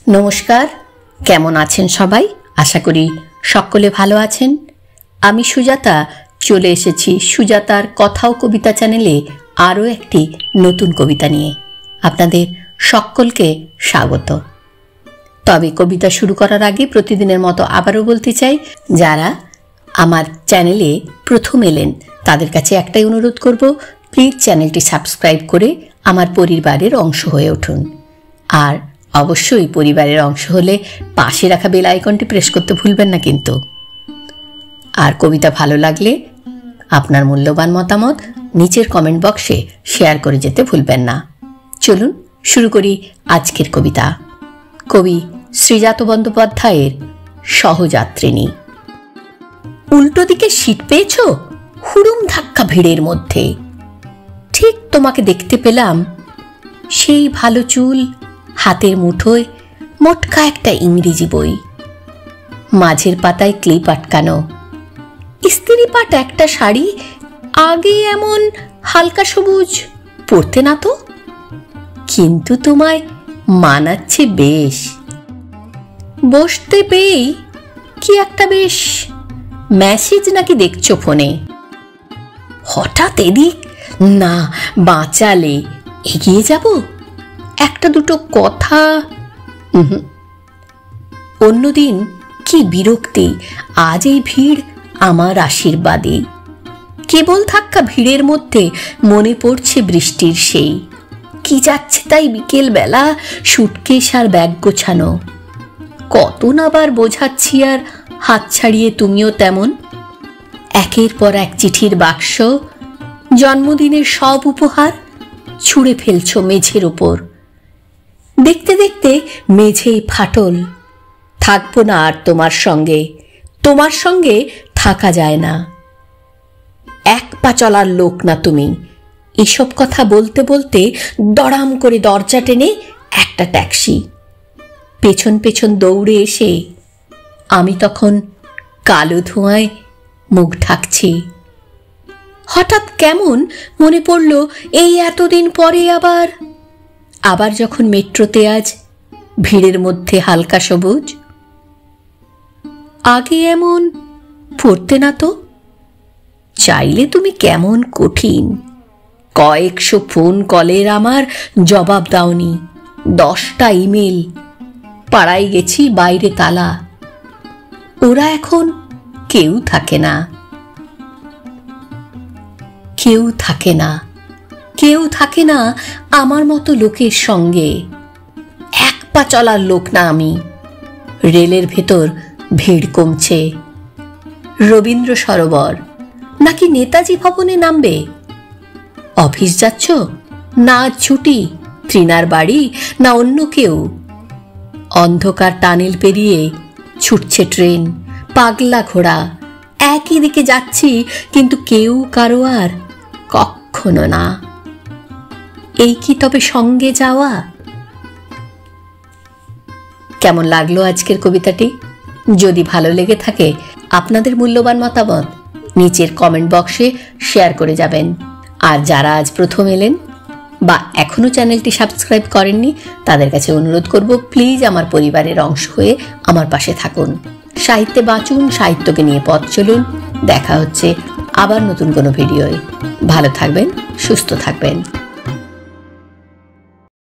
নমস্কার, কেমন আছেন সবাই? আশা করি সকলে ভালো আছেন। আমি সুজাতা চলে এসেছি সুজাতার কথা ও কবিতা চ্যানেলে আরও একটি নতুন কবিতা নিয়ে। আপনাদের সকলকে স্বাগত। তবে কবিতা শুরু করার আগে প্রতিদিনের মতো আবারও বলতে চাই, যারা আমার চ্যানেলে প্রথম এলেন তাদের কাছে একটাই অনুরোধ করব, প্লিজ চ্যানেলটি সাবস্ক্রাইব করে আমার পরিবারের অংশ হয়ে উঠুন। আর অবশ্যই পরিবারের অংশ হলে পাশে রাখা বেল আইকনটি প্রেস করতে ভুলবেন না কিন্তু। আর কবিতা ভালো লাগলে আপনার মূল্যবান মতামত নিচের কমেন্ট বক্সে শেয়ার করে যেতে ভুলবেন না। চলুন শুরু করি আজকের কবিতা। কবি শ্রীজাত বন্দ্যোপাধ্যায়ের সহযাত্রিনী। উল্টো দিকে সিট পেয়েছ হুড়ুম ধাক্কা ভিড়ের মধ্যে, ঠিক তোমাকে দেখতে পেলাম। সেই ভালো চুল, হাতের মুঠোয় মোটকা একটা ইংরেজি বই, মাঝের পাতায় ক্লিপ আটকানো, ইস্ত্রি পাট একটা শাড়ি। আগে এমন হালকা সবুজ পরতে না তো, কিন্তু তোমায় মানাচ্ছে বেশ। বসতে পেয়েই কি একটা বেশ মেসেজ নাকি দেখছো ফোনে। হঠাৎ এদিক না বাঁচালে এগিয়ে যাব, একটা দুটো কথা। অন্যদিন কি বিরক্তি, আজ এই ভিড় আমার আশীর্বাদী। কেবল ধাক্কা ভিড়ের মধ্যে মনে পড়ছে বৃষ্টির সেই, কি যাচ্ছে তাই বিকেল বেলা সুটকেস আর ব্যাগ গোছানো। কত নাবার বোঝাচ্ছি আর হাত ছাড়িয়ে তুমিও তেমন। একের পর এক চিঠির বাক্স, জন্মদিনের সব উপহার ছুঁড়ে ফেলছো মেঝের ওপর। দেখতে দেখতে মেঝেই ফাটল। থাকবো না আর তোমার সঙ্গে, তোমার সঙ্গে থাকা যায় না। এক পা চলার লোক না তুমি। এসব কথা বলতে বলতে দড়াম করে দরজা টেনে একটা ট্যাক্সি। পেছন পেছন দৌড়ে এসে আমি তখন কালো ধোঁয়ায় মুখ ঢাকছি। হঠাৎ কেমন মনে পড়ল এই এতদিন পরে আবার যখন মেট্রোতে আজ ভিড়ের মধ্যে হালকা সবুজ। আগে এমন পড়তে না তো, চাইলে তুমি কেমন কঠিন। কয়েকশো ফোন কলের আমার জবাব দাওনি, 10টা ইমেল, পাড়ায় গেছি বাইরে তালা। ওরা এখন কেউ থাকে না, কেউ থাকে না, কেউ থাকে না আমার মতো লোকের সঙ্গে। এক পা চলার লোক না আমি। রেলের ভেতর ভিড় কমছে। রবীন্দ্র সরোবর নাকি নেতাজি ভবনে নামবে? অফিস যাচ্ছ না ছুটি, তৃণার বাড়ি না অন্য কেউ? অন্ধকার টানেল পেরিয়ে ছুটছে ট্রেন, পাগলা ঘোড়া। একই দিকে যাচ্ছি, কিন্তু কেউ কারো আর কখনো না। এই কি তবে সঙ্গে যাওয়া? কেমন লাগলো আজকের কবিতাটি? যদি ভালো লেগে থাকে আপনাদের মূল্যবান মতামত নিচের কমেন্ট বক্সে শেয়ার করে যাবেন। আর যারা আজ প্রথম এলেন বা এখনো চ্যানেলটি সাবস্ক্রাইব করেননি তাদের কাছে অনুরোধ করব, প্লিজ আমার পরিবারের অংশ হয়ে আমার পাশে থাকুন। সাহিত্যে বাঁচুন, সাহিত্যকে নিয়ে পথ চলুন। দেখা হচ্ছে আবার নতুন কোনো ভিডিওয়। ভালো থাকবেন, সুস্থ থাকবেন।